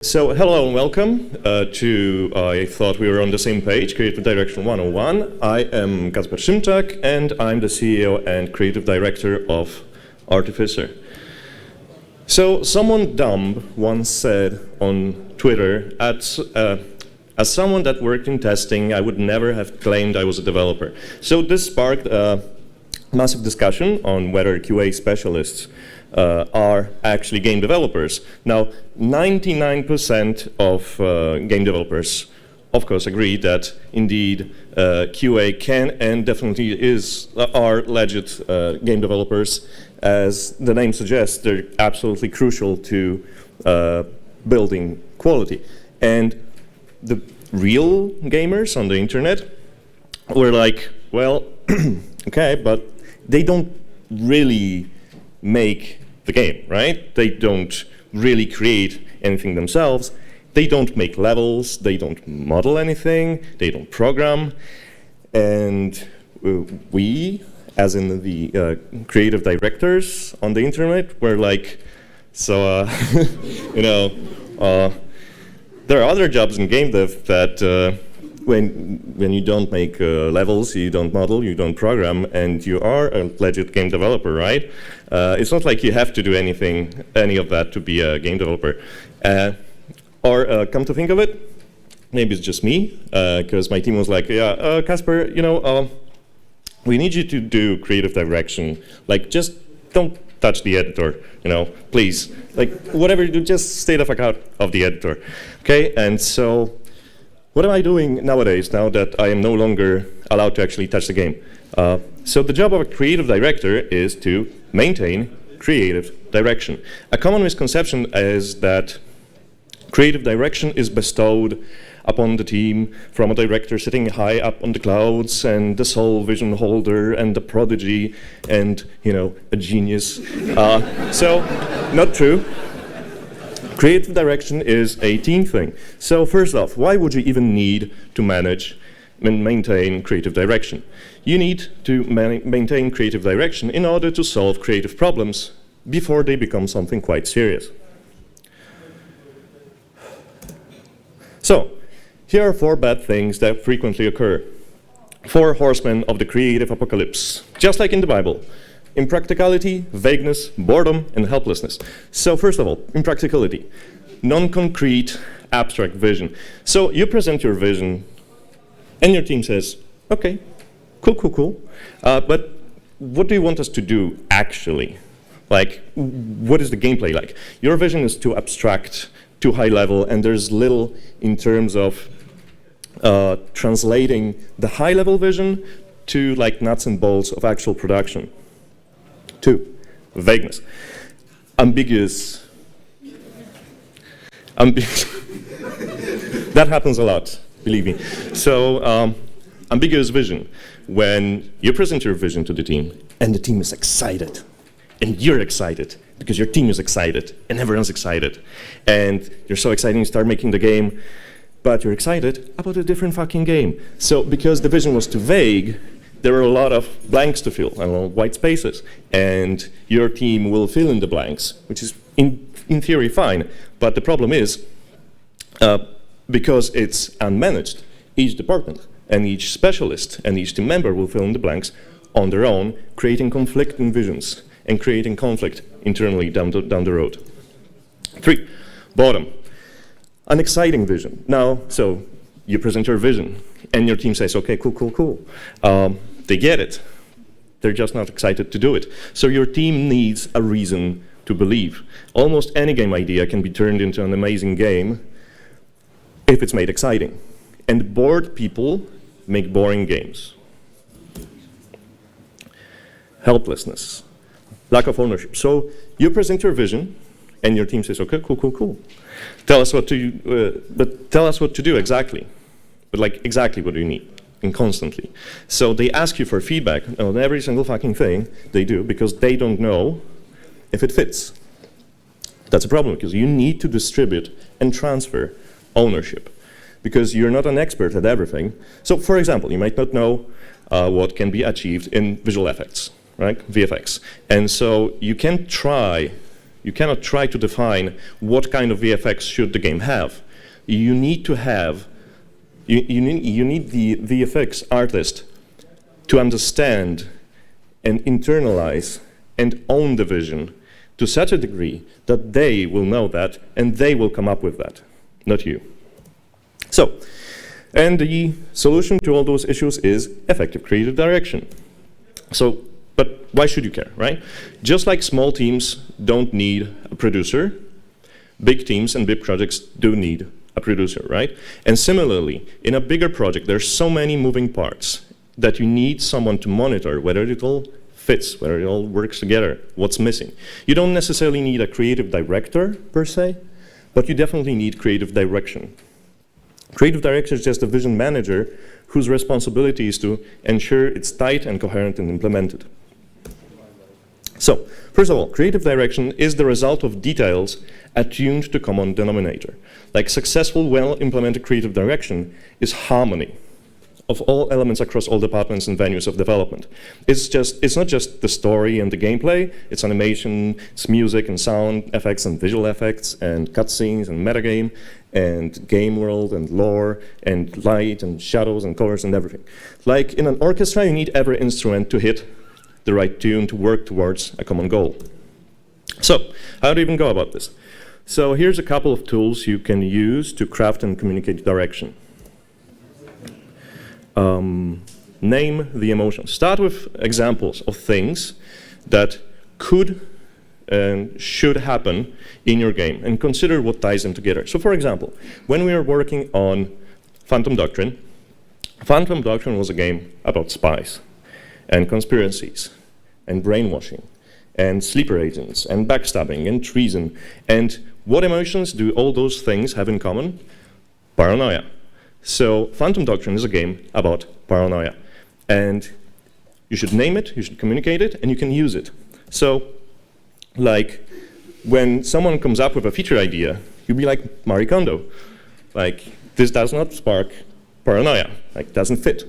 So hello and welcome to I thought we were on the same page, Creative Direction 101. I am Kacper Szymczak and I'm the CEO and Creative Director of Artificer. So someone dumb once said on Twitter, as someone that worked in testing, I would never have claimed I was a developer. So this sparked a massive discussion on whether QA specialists are actually game developers. Now, 99% of game developers, of course, agree that indeed QA can and definitely are legit game developers. As the name suggests, they're absolutely crucial to building quality. And the real gamers on the internet were like, well, okay, but they don't really make the game, right? They don't really create anything themselves. They don't make levels. They don't model anything. They don't program. And we, as in the creative directors on the internet, were like, so, there are other jobs in game dev that when you don't make levels, you don't model, you don't program, and you are a legit game developer, right? It's not like you have to do any of that to be a game developer. Or come to think of it, maybe it's just me, because my team was like, yeah, Kacper, we need you to do creative direction. Like, just don't touch the editor, please. Like, whatever you do, just stay the fuck out of the editor. Okay, and so what am I doing nowadays, now that I am no longer allowed to actually touch the game? So the job of a creative director is to maintain creative direction. A common misconception is that creative direction is bestowed upon the team from a director sitting high up on the clouds and the sole vision holder and the prodigy and, a genius. So, not true. Creative direction is a team thing. So first off, why would you even need to manage and maintain creative direction? You need to maintain creative direction in order to solve creative problems before they become something quite serious. So, here are 4 bad things that frequently occur. 4 horsemen of the creative apocalypse, just like in the Bible. Impracticality, vagueness, boredom, and helplessness. So first of all, impracticality. Non-concrete, abstract vision. So you present your vision, and your team says, okay, cool. But what do you want us to do, actually? Like, what is the gameplay like? Your vision is too abstract, too high level, and there's little in terms of translating the high-level vision to like nuts and bolts of actual production. 2, vagueness. Ambiguous. That happens a lot, believe me. So, ambiguous vision. When you present your vision to the team, and the team is excited, and you're excited, because your team is excited, and everyone's excited, and you're so excited you start making the game, but you're excited about a different fucking game. So, because the vision was too vague, there are a lot of blanks to fill, a lot of white spaces, and your team will fill in the blanks, which is in theory fine. But the problem is, because it's unmanaged, each department and each specialist and each team member will fill in the blanks on their own, creating conflicting visions and creating conflict internally down the road. 3, bottom, an exciting vision. Now, so you present your vision, and your team says, okay, cool. They get it. They're just not excited to do it. So your team needs a reason to believe. Almost any game idea can be turned into an amazing game if it's made exciting. And bored people make boring games. Helplessness, lack of ownership. So you present your vision, and your team says, okay, cool. Tell us what to do exactly. But like, exactly what do you need? And constantly. So they ask you for feedback on every single fucking thing they do because they don't know if it fits. That's a problem because you need to distribute and transfer ownership because you're not an expert at everything. So for example, you might not know what can be achieved in visual effects, right? VFX. And so you can try You cannot try to define what kind of VFX should the game have. You need to have, you need the VFX artist to understand and internalize and own the vision to such a degree that they will know that and they will come up with that, not you. So, and the solution to all those issues is effective creative direction. So, but why should you care, right? Just like small teams don't need a producer, big teams and big projects do need a producer, right? And similarly, in a bigger project, there's so many moving parts that you need someone to monitor whether it all fits, whether it all works together, what's missing. You don't necessarily need a creative director, per se, but you definitely need creative direction. Creative director is just a vision manager whose responsibility is to ensure it's tight and coherent and implemented. So, first of all, creative direction is the result of details attuned to common denominator. Like successful, well-implemented creative direction is harmony of all elements across all departments and venues of development. It's not just the story and the gameplay, it's animation, it's music and sound effects and visual effects and cutscenes and metagame and game world and lore and light and shadows and colors and everything. Like in an orchestra, you need every instrument to hit the right tune to work towards a common goal. So, how do you even go about this? So here's a couple of tools you can use to craft and communicate direction. Name the emotion. Start with examples of things that could and should happen in your game and consider what ties them together. So for example, when we were working on Phantom Doctrine was a game about spies and conspiracies and brainwashing and sleeper agents and backstabbing and treason. And what emotions do all those things have in common? Paranoia. So Phantom Doctrine is a game about paranoia. And you should name it, you should communicate it, and you can use it. So, like, when someone comes up with a feature idea, you'd be like, Marie Kondo. Like, this does not spark paranoia. Like, doesn't fit.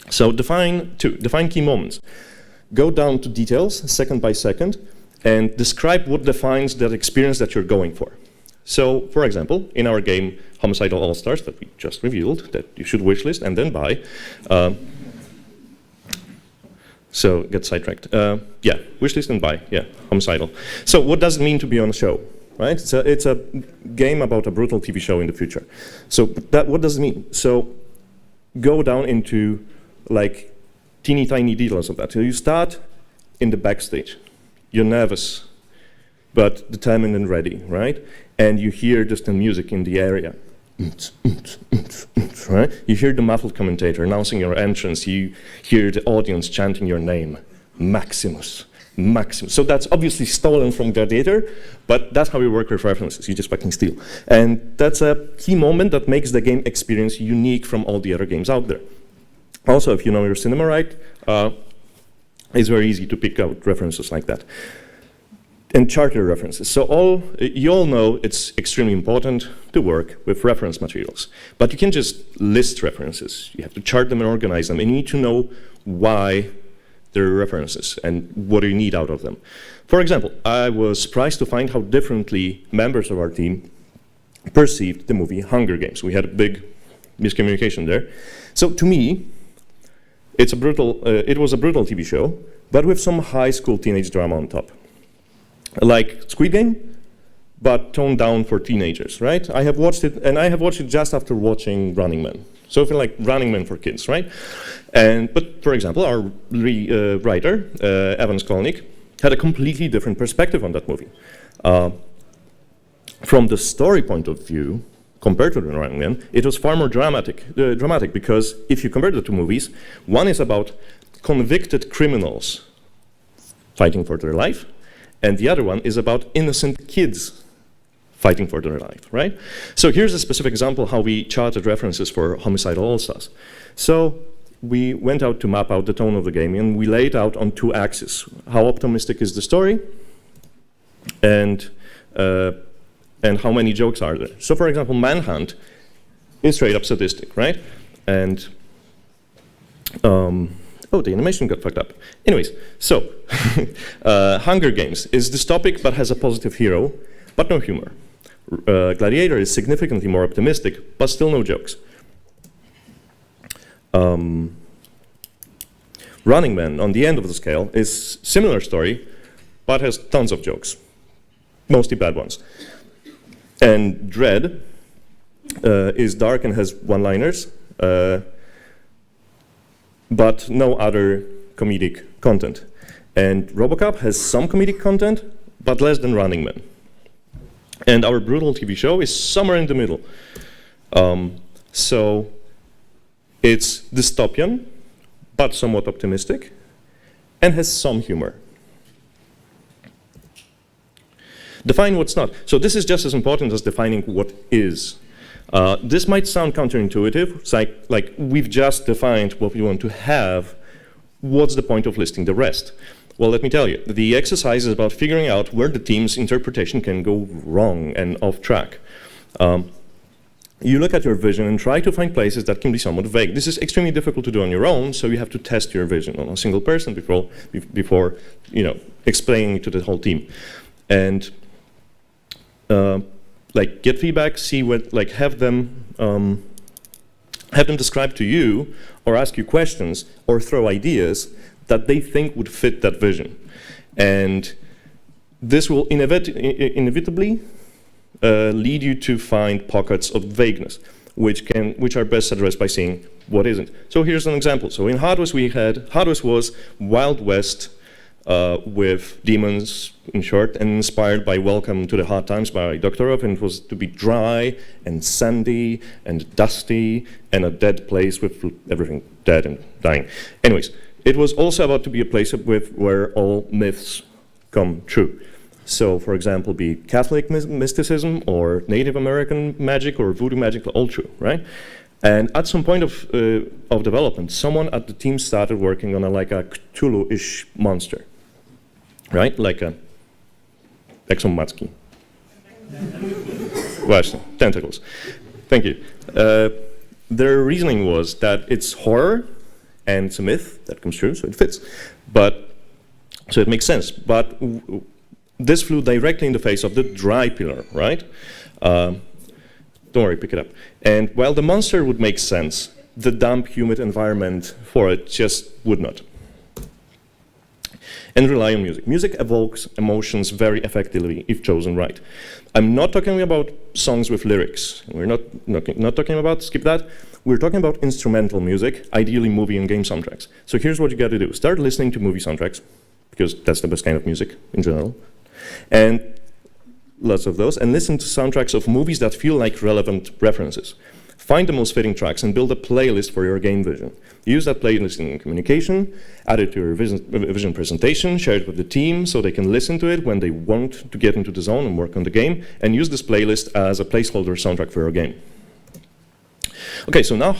So define key moments. Go down to details, second by second, and describe what defines that experience that you're going for. So, for example, in our game Homicidal All-Stars that we just revealed, that you should wishlist and then buy. So, get sidetracked. Yeah, wishlist and buy, yeah, Homicidal. So, what does it mean to be on a show, right? It's a game about a brutal TV show in the future. So, what does it mean? So, go down into, like, teeny tiny details of that. So, you start in the backstage. You're nervous, but determined and ready, right? And you hear just the music in the area, right? You hear the muffled commentator announcing your entrance. You hear the audience chanting your name, Maximus, Maximus. So that's obviously stolen from Gladiator, but that's how we work with references. You just fucking steal. And that's a key moment that makes the game experience unique from all the other games out there. Also, if you know your cinema right, it's very easy to pick out references like that. Uncharted references. So you all know it's extremely important to work with reference materials. But you can't just list references. You have to chart them and organize them. And you need to know why there are references and what you need out of them. For example, I was surprised to find how differently members of our team perceived the movie Hunger Games. We had a big miscommunication there. So to me, it was a brutal TV show, but with some high school teenage drama on top. Like Squid Game, but toned down for teenagers, right? I have watched it, and I have watched it just after watching Running Man. So I feel like Running Man for kids, right? But for example, our writer, Evan Skolnick, had a completely different perspective on that movie. From the story point of view, compared to the Running Man, it was far more dramatic because if you compare the two movies, one is about convicted criminals fighting for their life, and the other one is about innocent kids fighting for their life, right? So here's a specific example how we charted references for Homicidal All-Stars. So we went out to map out the tone of the game, and we laid out on two axes. How optimistic is the story, and how many jokes are there? So for example, Manhunt is straight up sadistic, right? And Oh, the animation got fucked up. Anyways, so Hunger Games is dystopic but has a positive hero, but no humor. Gladiator is significantly more optimistic, but still no jokes. Running Man, on the end of the scale, is similar story, but has tons of jokes, mostly bad ones. And Dread is dark and has one-liners, but no other comedic content. And RoboCop has some comedic content, but less than Running Man. And our brutal TV show is somewhere in the middle. So it's dystopian, but somewhat optimistic, and has some humor. Define what's not. So this is just as important as defining what is. This might sound counterintuitive. It's like we've just defined what we want to have. What's the point of listing the rest? Well, let me tell you. The exercise is about figuring out where the team's interpretation can go wrong and off track. You look at your vision and try to find places that can be somewhat vague. This is extremely difficult to do on your own, so you have to test your vision on a single person before explaining it to the whole team. And get feedback, see what, have them describe to you, or ask you questions, or throw ideas that they think would fit that vision. And this will inevitably lead you to find pockets of vagueness, which are best addressed by seeing what isn't. So here's an example. So in Hot West Hot West was Wild West with demons, in short, and inspired by Welcome to the Hard Times by Dr. Up, and it was to be dry and sandy and dusty and a dead place with everything dead and dying. Anyways, it was also about to be a place where all myths come true. So, for example, be Catholic mysticism or Native American magic or voodoo magic, all true, right? And at some point of development, someone at the team started working on a Cthulhu-ish monster, right? Like a Exomatski. Właśnie, tentacles. Thank you. Their reasoning was that it's horror and it's a myth that comes true, so it fits. So it makes sense. But this flew directly in the face of the dry pillar, right? Don't worry, pick it up. And while the monster would make sense, the damp, humid environment for it just would not. And rely on music. Music evokes emotions very effectively if chosen right. I'm not talking about songs with lyrics. We're not talking about, skip that. We're talking about instrumental music, ideally movie and game soundtracks. So here's what you got to do. Start listening to movie soundtracks, because that's the best kind of music in general. And lots of those, and listen to soundtracks of movies that feel like relevant references. Find the most fitting tracks and build a playlist for your game vision. Use that playlist in communication, add it to your vision presentation, share it with the team so they can listen to it when they want to get into the zone and work on the game, and use this playlist as a placeholder soundtrack for your game. Okay, so now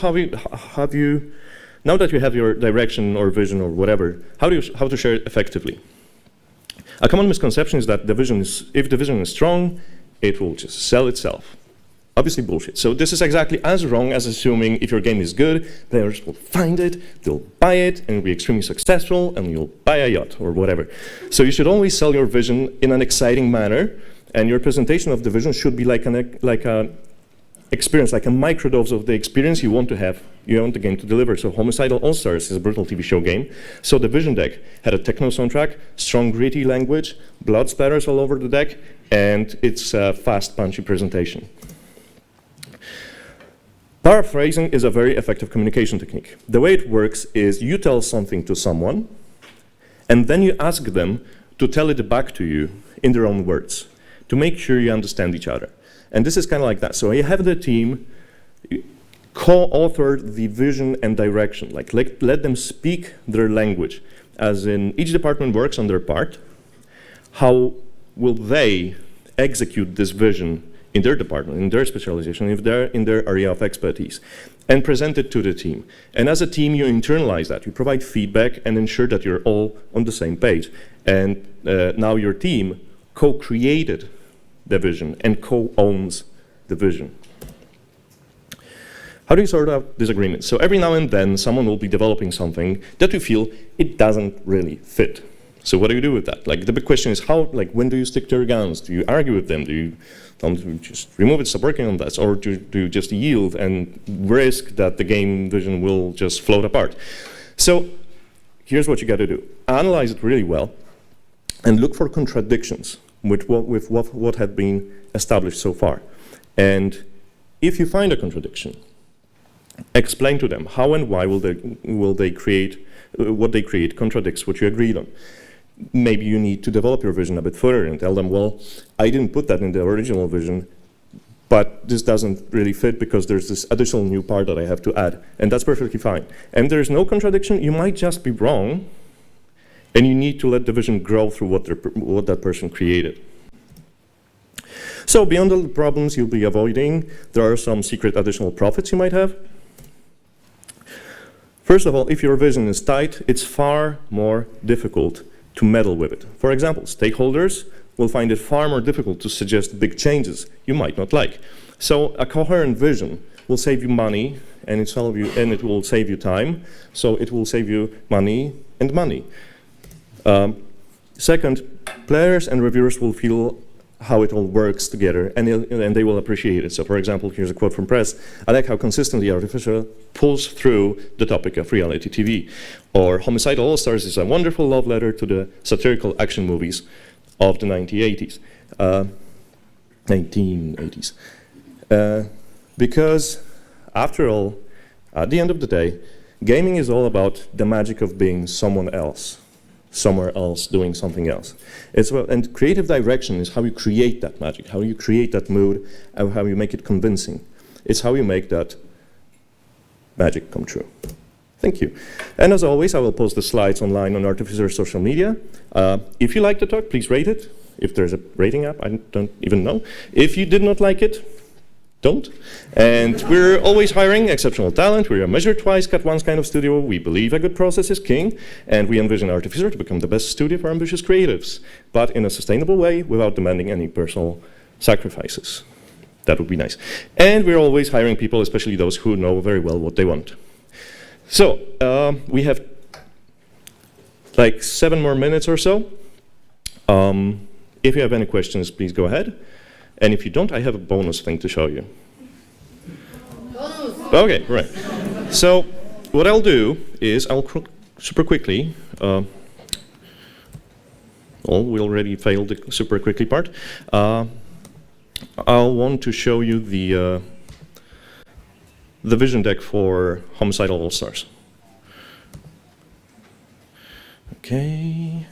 now that you have your direction or vision or whatever, how to share it effectively? A common misconception is that if the vision is strong, it will just sell itself. Obviously bullshit. So this is exactly as wrong as assuming if your game is good, players will find it, they'll buy it, and it'll be extremely successful, and you'll buy a yacht or whatever. So you should always sell your vision in an exciting manner, and your presentation of the vision should be like a experience, like a microdose of the experience you want the game to deliver. So Homicidal All-Stars is a brutal TV show game. So the vision deck had a techno soundtrack, strong gritty language, blood splatters all over the deck, and it's a fast, punchy presentation. Paraphrasing is a very effective communication technique. The way it works is you tell something to someone, and then you ask them to tell it back to you in their own words, to make sure you understand each other. And this is kind of like that. So you have the team co-author the vision and direction, let them speak their language. As in, each department works on their part. How will they execute this vision in their department, in their specialization, if they're in their area of expertise, and present it to the team. And as a team, you internalize that. You provide feedback and ensure that you're all on the same page. And now your team co-created the vision and co-owns the vision. How do you sort out disagreements? So every now and then, someone will be developing something that you feel it doesn't really fit. So what do you do with that? Like, the big question is how, like, when do you stick to your guns? Do you argue with them? Do you just remove it, stop working on that? Or do you just yield and risk that the game vision will just float apart? So here's what you got to do. Analyze it really well and look for contradictions with what had been established so far. And if you find a contradiction, explain to them how and why will they create what they create contradicts what you agreed on. Maybe you need to develop your vision a bit further and tell them, well, I didn't put that in the original vision, but this doesn't really fit because there's this additional new part that I have to add, and that's perfectly fine. And there's no contradiction, you might just be wrong, and you need to let the vision grow through what that person created. So beyond all the problems you'll be avoiding, there are some secret additional profits you might have. First of all, if your vision is tight, it's far more difficult to meddle with it. For example, stakeholders will find it far more difficult to suggest big changes you might not like. So a coherent vision will save you money, and it will save you time, so it will save you money and money. Second, players and reviewers will feel how it all works together, and they will appreciate it. So for example, here's a quote from press: "I like how consistently Artificer pulls through the topic of reality TV." Or "Homicidal All-Stars is a wonderful love letter to the satirical action movies of the 1980s. Because after all, at the end of the day, gaming is all about the magic of being someone else. Somewhere else doing something else. And creative direction is how you create that magic, how you create that mood, and how you make it convincing. It's how you make that magic come true. Thank you. And as always, I will post the slides online on Artificer's social media. If you like the talk, please rate it. If there's a rating app, I don't even know. If you did not like it, don't. And we're always hiring exceptional talent. We're a measure twice, cut once kind of studio. We believe a good process is king, and we envision Artificer to become the best studio for ambitious creatives, but in a sustainable way without demanding any personal sacrifices. That would be nice. And we're always hiring people, especially those who know very well what they want. So we have like 7 more minutes or so. If you have any questions, please go ahead. And if you don't, I have a bonus thing to show you. Okay, right. So what I'll do is I'll super quickly, we already failed the super quickly part. I'll want to show you the vision deck for Homicidal All-Stars. Okay.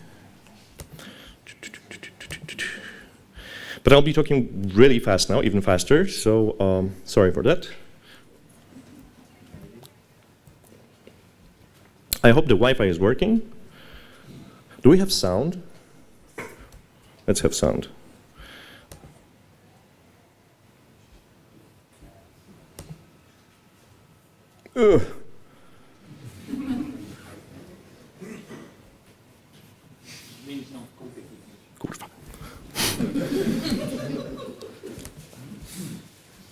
But I'll be talking really fast now, even faster, so sorry for that. I hope the Wi-Fi is working. Do we have sound? Let's have sound. Ugh. Kurwa.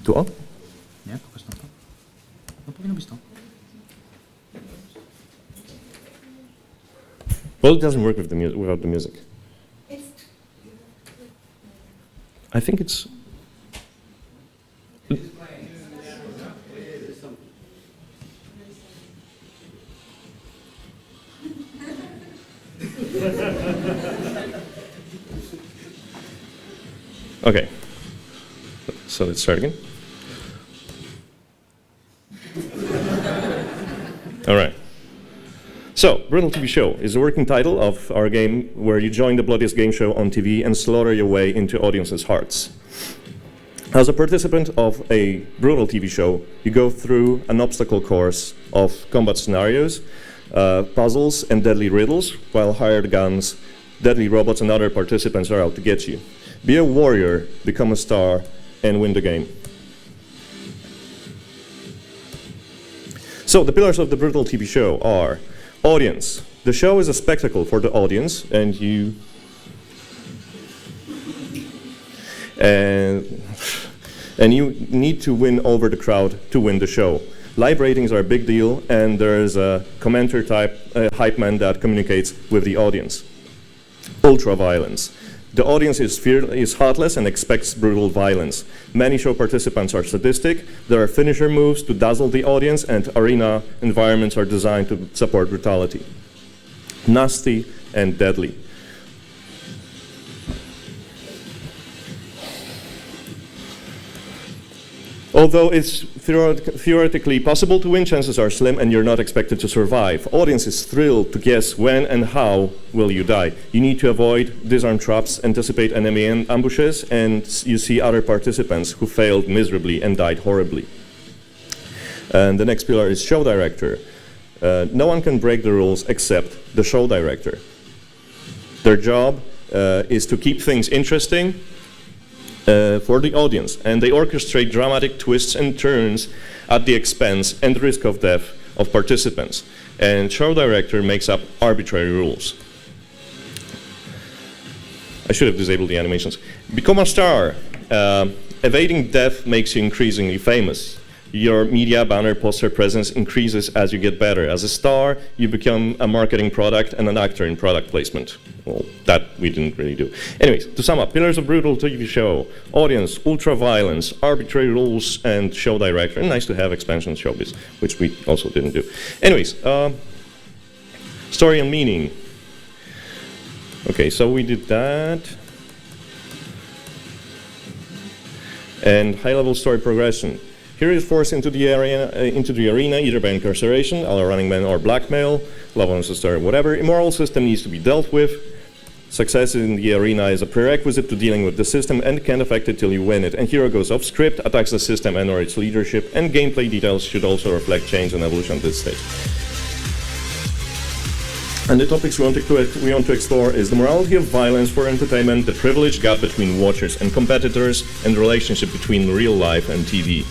Tu o? Nie, pokaż tam to. No powinno być to. Well, it doesn't work with without the music. I think it's... Okay, so let's start again. All right. So, Brutal TV Show is the working title of our game where you join the bloodiest game show on TV and slaughter your way into audiences' hearts. As a participant of a brutal TV show, you go through an obstacle course of combat scenarios, puzzles, and deadly riddles, while hired guns, deadly robots, and other participants are out to get you. Be a warrior, become a star, and win the game. So the pillars of the Brutal TV Show are audience. The show is a spectacle for the audience, and you need to win over the crowd to win the show. Live ratings are a big deal, and there's a commenter type hype man that communicates with the audience. Ultra-violence. The audience is heartless and expects brutal violence. Many show participants are sadistic. There are finisher moves to dazzle the audience, and arena environments are designed to support brutality. Nasty and deadly. Although it's theoretically possible to win, chances are slim and you're not expected to survive. Audience is thrilled to guess when and how will you die. You need to avoid disarm traps, anticipate enemy ambushes, and you see other participants who failed miserably and died horribly. And the next pillar is show director. No one can break the rules except the show director. Their job is to keep things interesting for the audience, and they orchestrate dramatic twists and turns at the expense and risk of death of participants. And show director makes up arbitrary rules. I should have disabled the animations. Become a star. Evading death makes you increasingly famous. Your media, banner, poster presence increases as you get better. As a star, you become a marketing product and an actor in product placement. Well, that we didn't really do. Anyways, to sum up, pillars of brutal TV show: audience, ultra-violence, arbitrary rules, and show director. And nice to have expansion showbiz, which we also didn't do. Anyways, story and meaning. Okay, so we did that. And high-level story progression. Hero is forced into the arena either by incarceration, a Running Man, or blackmail, love on sister, whatever. Immoral system needs to be dealt with. Success in the arena is a prerequisite to dealing with the system and can't affect it till you win it. And hero goes off script, attacks the system and or its leadership, and gameplay details should also reflect change and evolution at this stage. And the topics we want to explore is the morality of violence for entertainment, the privilege gap between watchers and competitors, and the relationship between real life and TV.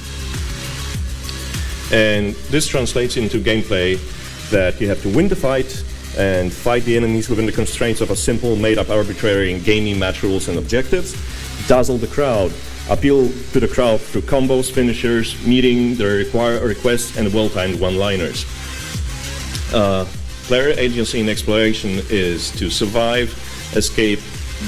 And this translates into gameplay that you have to win the fight and fight the enemies within the constraints of a simple, made-up, arbitrary and gamey match rules and objectives. Dazzle the crowd. Appeal to the crowd through combos, finishers, meeting their requests, and well-timed one-liners. Player agency in exploration is to survive, escape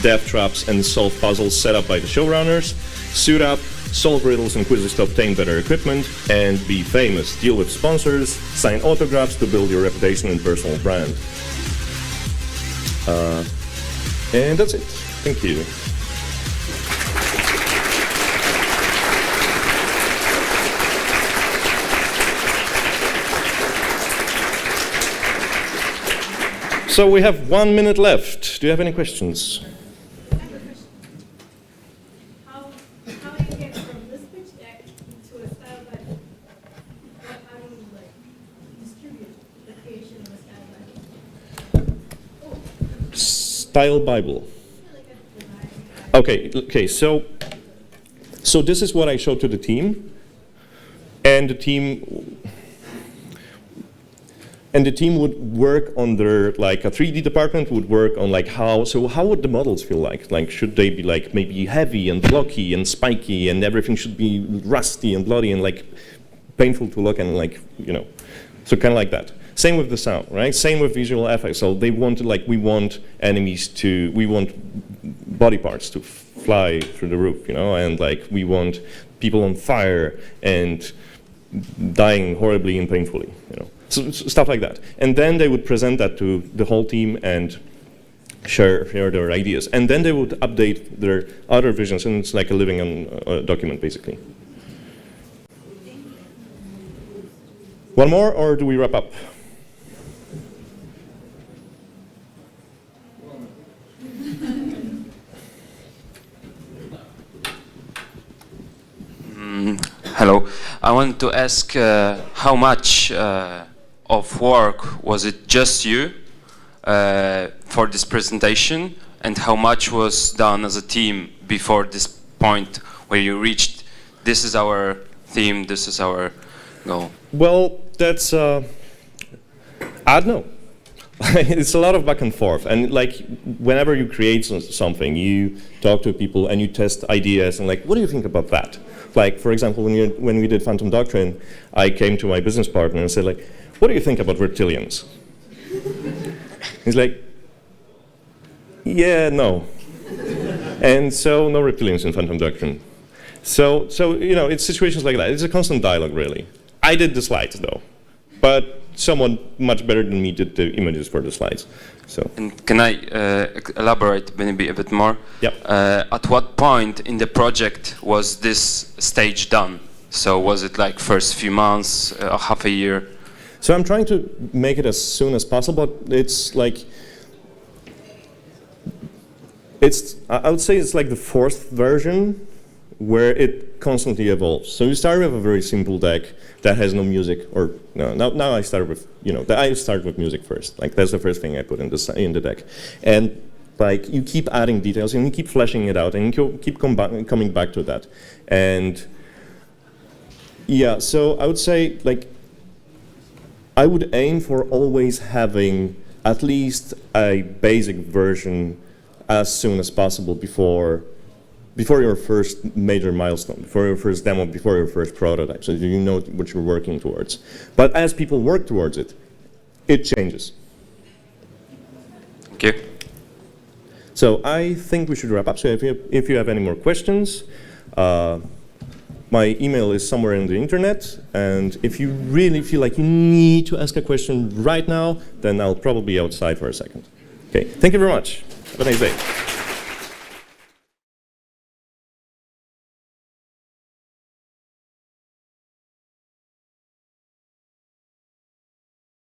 death traps, and solve puzzles set up by the showrunners. Suit up, solve riddles and quizzes to obtain better equipment, and be famous. Deal with sponsors, sign autographs to build your reputation and personal brand. And that's it. Thank you. So we have 1 minute left. Do you have any questions? Style Bible. Okay. So this is what I showed to the team, and the team would work on their, like, a 3D department would work on like how would the models feel like? Like, should they be like maybe heavy and blocky and spiky, and everything should be rusty and bloody and like painful to look, and like, you know, so kind of like that. Same with the sound, right? Same with visual effects. So they wanted, like, we want body parts to fly through the roof, you know, and like we want people on fire and dying horribly and painfully, you know. So stuff like that. And then they would present that to the whole team and share their ideas. And then they would update their other visions, and it's like a living document, basically. One more, or do we wrap up? Hello. I want to ask how much of work was it just you for this presentation, and how much was done as a team before this point where you reached, this is our theme, this is our goal? Well, that's, I don't know. it's a lot of back and forth, and like whenever you create something, you talk to people and you test ideas and like, what do you think about that? Like, for example, when we did Phantom Doctrine, I came to my business partner and said like, what do you think about reptilians? He's like, yeah, no. And so no reptilians in Phantom Doctrine. So you know, it's situations like that. It's a constant dialogue, really. I did the slides though, but someone much better than me did the images for the slides. So. And can I elaborate maybe a bit more? Yep. At what point in the project was this stage done? So was it like first few months, half a year? So I'm trying to make it as soon as possible. It's like, I would say it's like the 4th version where it constantly evolves. So you start with a very simple deck that has no music, or no, now I start with, you know, I start with music first. Like that's the first thing I put in the deck. And like you keep adding details and you keep fleshing it out and you keep coming back to that. And yeah, so I would say like, I would aim for always having at least a basic version as soon as possible before your first major milestone, before your first demo, before your first prototype, so you know what you're working towards. But as people work towards it, it changes. Thank you. So I think we should wrap up. So if you have any more questions, my email is somewhere in the internet, and if you really feel like you need to ask a question right now, then I'll probably be outside for a second. Okay, thank you very much. Have a nice day.